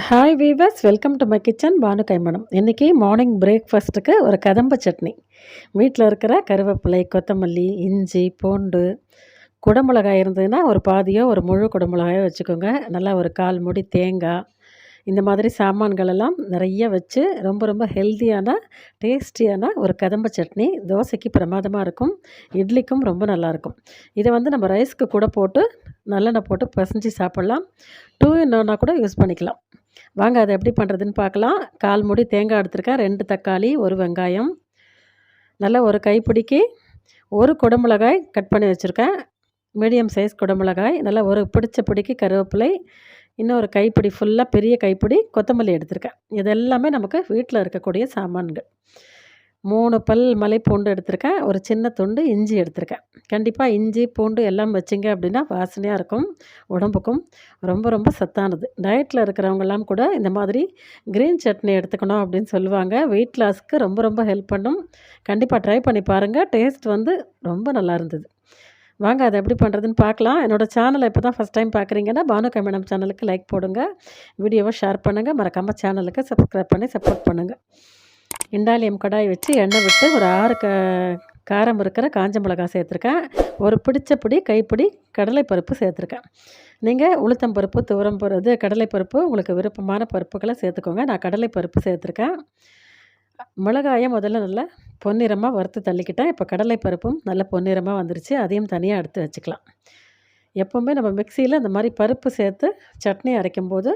Hi viewers, welcome to my kitchen Banu கைமணம். இன்றைக்கி morning பிரேக்ஃபாஸ்ட்டுக்கு ஒரு கதம்ப சட்னி. வீட்டில் இருக்கிற கருவேப்பிலை, கொத்தமல்லி, இஞ்சி, பூண்டு, குடமிளகாய் இருந்ததுன்னா ஒரு பாதியோ ஒரு முழு குடமிளகாயோ வச்சுக்கோங்க. நல்லா ஒரு 1/4 மூடி தேங்காய், இந்த மாதிரி சாமான்கள் எல்லாம் நிறைய வச்சு ரொம்ப ரொம்ப ஹெல்த்தியான டேஸ்டியான ஒரு கதம்ப சட்னி தோசைக்கு பிரமாதமாக இருக்கும். இட்லிக்கும் ரொம்ப நல்லாயிருக்கும். இதை வந்து நம்ம ரைஸ்க்கு கூட போட்டு நல்லெண்ணெய் போட்டு பிசைஞ்சு சாப்பிட்லாம். 2 இன் 1 கூட யூஸ் பண்ணிக்கலாம். வாங்க அதை எப்படி பண்ணுறதுன்னு பார்க்கலாம். 1/4 மூடி தேங்காய் எடுத்திருக்கேன், 2 தக்காளி, 1 வெங்காயம், நல்லா ஒரு கைப்பிடிக்கு 1 குடமிளகாய் கட் பண்ணி வச்சுருக்கேன். மீடியம் சைஸ் குடமிளகாய், நல்லா ஒரு பிடிச்ச பிடிக்கு கருவேப்பிலை, இன்னொரு கைப்பிடி ஃபுல்லாக பெரிய கைப்பிடி கொத்தமல்லி எடுத்திருக்கேன். இது எல்லாமே நமக்கு வீட்டில் இருக்கக்கூடிய சாமான்கள். 3 பல் மலைப்பூண்டு எடுத்திருக்கேன், ஒரு சின்ன துண்டு இஞ்சி எடுத்திருக்கேன். கண்டிப்பாக இஞ்சி பூண்டு எல்லாம் வச்சிங்க அப்படின்னா வாசனையாக இருக்கும், உடம்புக்கும் ரொம்ப ரொம்ப சத்தானது. டயட்டில் இருக்கிறவங்கெல்லாம் கூட இந்த மாதிரி க்ரீன் சட்னி எடுத்துக்கணும் அப்படின்னு சொல்லுவாங்க. வெயிட் லாஸ்க்கு ரொம்ப ரொம்ப ஹெல்ப் பண்ணும். கண்டிப்பாக ட்ரை பண்ணி பாருங்கள். டேஸ்ட் வந்து ரொம்ப நல்லா இருந்தது. வாங்க அதை எப்படி பண்ணுறதுன்னு பார்க்கலாம். என்னோடய சேனலை இப்போ தான் ஃபஸ்ட் டைம் பார்க்குறீங்கன்னா பானு கைமணம் சேனலுக்கு லைக் போடுங்க, வீடியோவை ஷேர் பண்ணுங்கள், மறக்காமல் சேனலுக்கு சப்ஸ்கிரைப் பண்ணி சப்போர்ட் பண்ணுங்கள். இண்டாலியம் கடாய் வச்சு எண்ணெய் விட்டு ஒரு 6 காரம் இருக்கிற காஞ்ச மிளகாய் சேர்த்துருக்கேன். ஒரு பிடிச்ச பிடி கைப்பிடி கடலைப்பருப்பு சேர்த்துருக்கேன். நீங்கள் உளுத்தம்பருப்பு, துவரம்பருப்பு, கடலைப்பருப்பு உங்களுக்கு விருப்பமான பருப்புகளை சேர்த்துக்கோங்க. நான் கடலைப்பருப்பு சேர்த்துருக்கேன். மிளகாயை முதல்ல நல்லா பொன்னிறமாக வறுத்து தள்ளிக்கிட்டேன். இப்போ கடலைப்பருப்பும் நல்லா பொன்னிறமாக வந்துருச்சு, அதையும் தனியாக எடுத்து வச்சுக்கலாம். எப்போவுமே நம்ம மிக்சியில் இந்த மாதிரி பருப்பு சேர்த்து சட்னி அரைக்கும்போது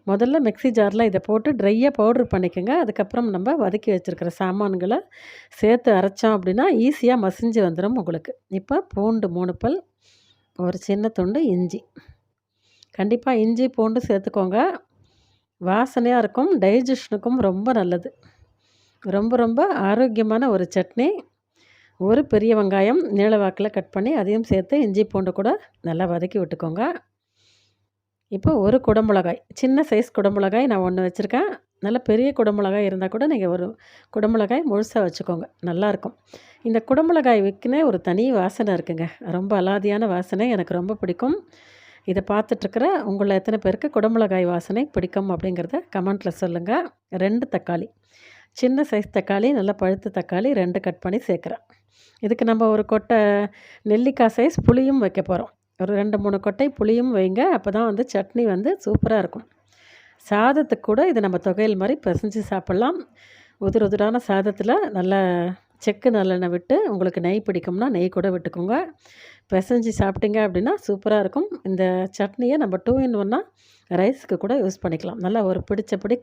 முதல்ல மிக்ஸி ஜாரில் இதை போட்டு ட்ரையாக பவுட்ரு பண்ணிக்கோங்க. அதுக்கப்புறம் நம்ம வதக்கி வச்சுருக்கிற சாமான்களை சேர்த்து அரைச்சோம் அப்படின்னா ஈஸியாக மசிஞ்சு வந்துடும் உங்களுக்கு. இப்போ பூண்டு 3 பல், ஒரு சின்ன துண்டு இஞ்சி. கண்டிப்பாக இஞ்சி பூண்டு சேர்த்துக்கோங்க, வாசனையாக இருக்கும், டைஜஷனுக்கும் ரொம்ப நல்லது. ரொம்ப ரொம்ப ஆரோக்கியமான ஒரு சட்னி. ஒரு பெரிய வெங்காயம் நீள வாக்கில் கட் பண்ணி அதையும் சேர்த்து இஞ்சி பூண்டு கூட நல்லா வதக்கி விட்டுக்கோங்க. இப்போ ஒரு குடமிளகாய், சின்ன சைஸ் குடமிளகாய் நான் 1 வச்சுருக்கேன். நல்ல பெரிய குடமிளகாய் இருந்தால் கூட நீங்கள் ஒரு குடமிளகாய் முழுசாக வச்சுக்கோங்க, நல்லாயிருக்கும். இந்த குடமிளகாய் விற்குனே ஒரு தனி வாசனை இருக்குங்க, ரொம்ப அலாதியான வாசனை, எனக்கு ரொம்ப பிடிக்கும். இதை பார்த்துட்ருக்கிற உங்களை எத்தனை பேருக்கு குடமிளகாய் வாசனை பிடிக்கும் அப்படிங்கிறத கமெண்ட்டில் சொல்லுங்கள். 2 தக்காளி, சின்ன சைஸ் தக்காளி, நல்லா பழுத்த தக்காளி 2 கட் பண்ணி சேர்க்குறேன். இதுக்கு நம்ம ஒரு கொட்டை நெல்லிக்காய் சைஸ் புளியும் வைக்க போகிறோம். ஒரு 2, 3 கொட்டை புளியும் வைங்க, அப்போ தான் வந்து சட்னி வந்து சூப்பராக இருக்கும். சாதத்துக்கு கூட இதை நம்ம தொகையல் மாதிரி பிசைஞ்சு சாப்பிட்லாம். உதிர உதிரான சாதத்தில் நல்லா செக்கு நல்லெண்ணெய் விட்டு, உங்களுக்கு நெய் பிடிக்கும்னா நெய் கூட விட்டுக்கோங்க, பிசைஞ்சு சாப்பிட்டீங்க அப்படின்னா சூப்பராக இருக்கும். இந்த சட்னியை நம்ம 2 இன் 1 ரைஸுக்கு கூட யூஸ் பண்ணிக்கலாம். நல்லா ஒரு பிடிச்ச பிடி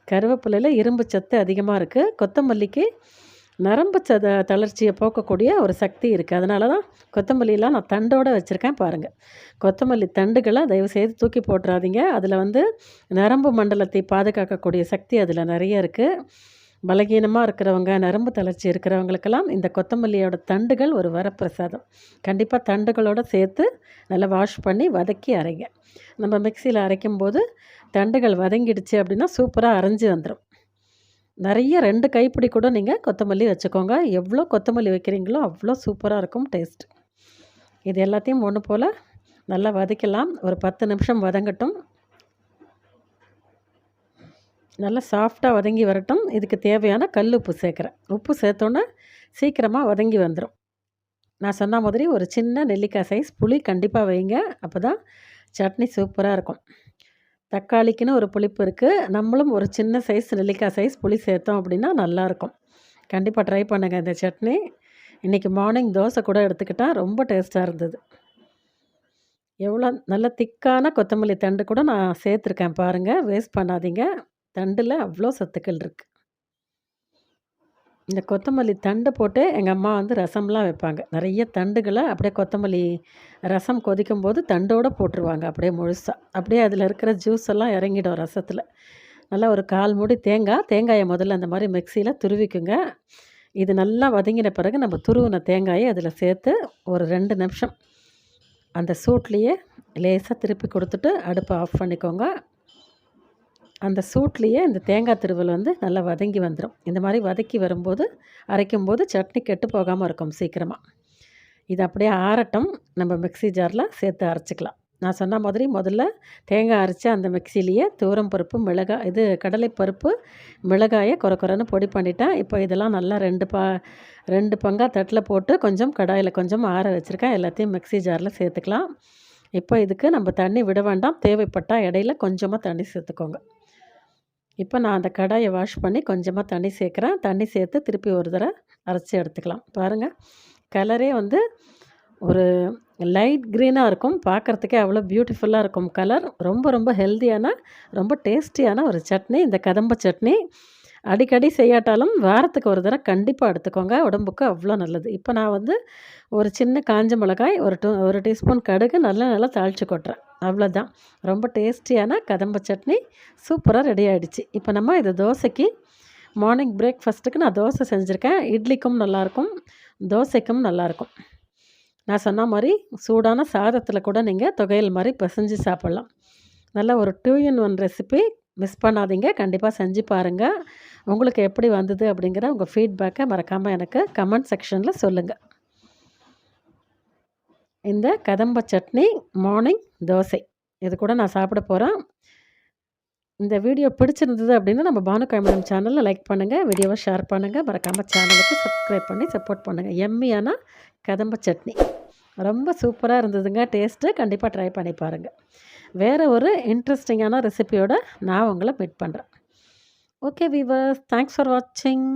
கருவேப்பிலையில் இரும்பு சத்து அதிகமாக இருக்குது. கொத்தமல்லிக்கு நரம்பு தளர்ச்சியை போக்கக்கூடிய ஒரு சக்தி இருக்குது. அதனால தான் கொத்தமல்லியெலாம் நான் தண்டோடு வச்சுருக்கேன் பாருங்கள். கொத்தமல்லி தண்டுகளை தயவுசெய்து தூக்கி போட்டுறாதீங்க. அதில் வந்து நரம்பு மண்டலத்தை பாதுகாக்கக்கூடிய சக்தி அதில் நிறைய இருக்குது. பலகீனமாக இருக்கிறவங்க, நரம்பு தளர்ச்சி இருக்கிறவங்களுக்கெல்லாம் இந்த கொத்தமல்லியோட தண்டுகள் ஒரு வரப்பிரசாதம். கண்டிப்பாக தண்டுகளோடு சேர்த்து நல்லா வாஷ் பண்ணி வதக்கி அரைங்க. நம்ம மிக்சியில் அரைக்கும்போது தண்டுகள் வதங்கிடுச்சு அப்படின்னா சூப்பராக அரைஞ்சி வந்துடும். நிறைய 2 கைப்பிடி கூட நீங்கள் கொத்தமல்லி வச்சுக்கோங்க. எவ்வளோ கொத்தமல்லி வைக்கிறீங்களோ அவ்வளோ சூப்பராக இருக்கும் டேஸ்ட். இது எல்லாத்தையும் ஒன்று போல் நல்லா வதக்கலாம். ஒரு 10 நிமிஷம் வதங்கட்டும், நல்லா சாஃப்டாக வதங்கி வரட்டும். இதுக்கு தேவையான கல் உப்பு சேர்க்குறேன். உப்பு சேர்த்தோன்னே சீக்கிரமாக வதங்கி வந்துடும். நான் சொன்ன மாதிரி ஒரு சின்ன நெல்லிக்காய் சைஸ் புளி கண்டிப்பாக வைங்க, அப்போ தான் சட்னி சூப்பராக இருக்கும். தக்காளிக்குன்னு ஒரு புளிப்பு இருக்குது, நம்மளும் ஒரு சின்ன சைஸ் நெல்லிக்காய் சைஸ் புளி சேர்த்தோம் அப்படின்னா நல்லாயிருக்கும். கண்டிப்பாக ட்ரை பண்ணுங்கள் இந்த சட்னி. இன்றைக்கி மார்னிங் தோசை கூட எடுத்துக்கிட்டால் ரொம்ப டேஸ்ட்டாக இருந்தது. எவ்வளோ நல்ல திக்கான கொத்தமல்லி தண்டு கூட நான் சேர்த்துருக்கேன் பாருங்கள், வேஸ்ட் பண்ணாதீங்க. தண்டில் அவ்வளோ சத்துக்கள் இருக்குது. இந்த கொத்தமல்லி தண்டை போட்டு எங்கள் அம்மா வந்து ரசம்லாம் வைப்பாங்க. நிறைய தண்டுகளை அப்படியே கொத்தமல்லி ரசம் கொதிக்கும்போது தண்டோடு போட்டுருவாங்க, அப்படியே முழுசாக. அப்படியே அதில் இருக்கிற ஜூஸ் எல்லாம் இறங்கிடும் ரசத்தில். நல்லா ஒரு 1/4 மூடி தேங்காயை முதல்ல அந்த மாதிரி மிக்சியில் துருவிக்குங்க. இது நல்லா வதங்கின பிறகு நம்ம துருவின தேங்காயை அதில் சேர்த்து ஒரு 2 நிமிஷம் அந்த சூட்லேயே லேசாக திருப்பி கொடுத்துட்டு அடுப்பை ஆஃப் பண்ணிக்கோங்க. அந்த சூட்லேயே இந்த தேங்காய் திருவல் வந்து நல்லா வதங்கி வந்துடும். இந்த மாதிரி வதக்கி வரும்போது அரைக்கும்போது சட்னி கெட்டு போகாமல் இருக்கும் சீக்கிரமாக. இது அப்படியே ஆறட்டும், நம்ம மிக்ஸி ஜாரில் சேர்த்து அரைச்சிக்கலாம். நான் சொன்ன மாதிரி முதல்ல தேங்காய் அரைச்சி அந்த மிக்சிலேயே துவரம் பருப்பு, மிளகாய் இது கடலைப்பருப்பு, மிளகாயை கொரன்னு பொடி பண்ணிட்டேன். இப்போ இதெல்லாம் நல்லா 2 பங்கா தட்டில் போட்டு கொஞ்சம் கடாயில் கொஞ்சம் ஆற வச்சுருக்கேன். எல்லாத்தையும் மிக்ஸி ஜாரில் சேர்த்துக்கலாம். இப்போ இதுக்கு நம்ம தண்ணி விட வேண்டாம். தேவைப்பட்டால் இடையில கொஞ்சமாக தண்ணி சேர்த்துக்கோங்க. இப்போ நான் அந்த கடாயை வாஷ் பண்ணி கொஞ்சமாக தண்ணி சேர்க்குறேன். தண்ணி சேர்த்து திருப்பி ஒரு தடவை அரைச்சி எடுத்துக்கலாம். பாருங்கள், கலரே வந்து ஒரு லைட் க்ரீனாக இருக்கும். பார்க்குறதுக்கே அவ்வளோ பியூட்டிஃபுல்லாக இருக்கும் கலர். ரொம்ப ரொம்ப ஹெல்த்தியான, ரொம்ப டேஸ்டியான ஒரு சட்னி இந்த கதம்ப சட்னி. அடிக்கடி செய்யாட்டாலும் வாரத்துக்கு ஒரு தடவை கண்டிப்பாக எடுத்துக்கோங்க. உடம்புக்கு அவ்வளோ நல்லது. இப்போ நான் வந்து ஒரு சின்ன காஞ்ச மிளகாய், ஒரு டீஸ்பூன் கடுகு நல்லா தாளித்து கொட்டுறேன். அவ்வளோதான். ரொம்ப டேஸ்டியான கதம்ப சட்னி சூப்பராக ரெடி ஆகிடுச்சு. இப்போ நம்ம இது தோசைக்கு மார்னிங் பிரேக்ஃபாஸ்ட்டுக்கு நான் தோசை செஞ்சுருக்கேன். இட்லிக்கும் நல்லாயிருக்கும், தோசைக்கும் நல்லாயிருக்கும். நான் சொன்ன மாதிரி சூடான சாதத்தில் கூட நீங்கள் தொகையல் மாதிரி பிசைஞ்சு சாப்பிட்லாம். நல்ல ஒரு 2 in 1 ரெசிபி. மிஸ் பண்ணாதீங்க. கண்டிப்பாக செஞ்சு பாருங்கள். உங்களுக்கு எப்படி வந்தது அப்படிங்கிற உங்கள் ஃபீட்பேக்கை மறக்காமல் எனக்கு கமெண்ட் செக்ஷனில் சொல்லுங்கள். இந்த கதம்ப சட்னி மார்னிங் தோசை இது கூட நான் சாப்பிட போகிறேன். இந்த வீடியோ பிடிச்சிருந்தது அப்படின்னா நம்ம பானுகைமணம் சேனலில் லைக் பண்ணுங்கள், வீடியோவை ஷேர் பண்ணுங்கள், மறக்காமல் சேனலுக்கு சப்ஸ்கிரைப் பண்ணி சப்போர்ட் பண்ணுங்கள். எம்மியான கதம்ப சட்னி ரொம்ப சூப்பராக இருந்ததுங்க. டேஸ்ட்டு கண்டிப்பாக ட்ரை பண்ணி பாருங்கள். வேறு ஒரு இன்ட்ரெஸ்டிங்கான ரெசிபியோடு நான் உங்களை மீட் பண்ணுறேன். ஓகே வீவர்ஸ், தேங்க்ஸ் ஃபார் வாட்சிங்.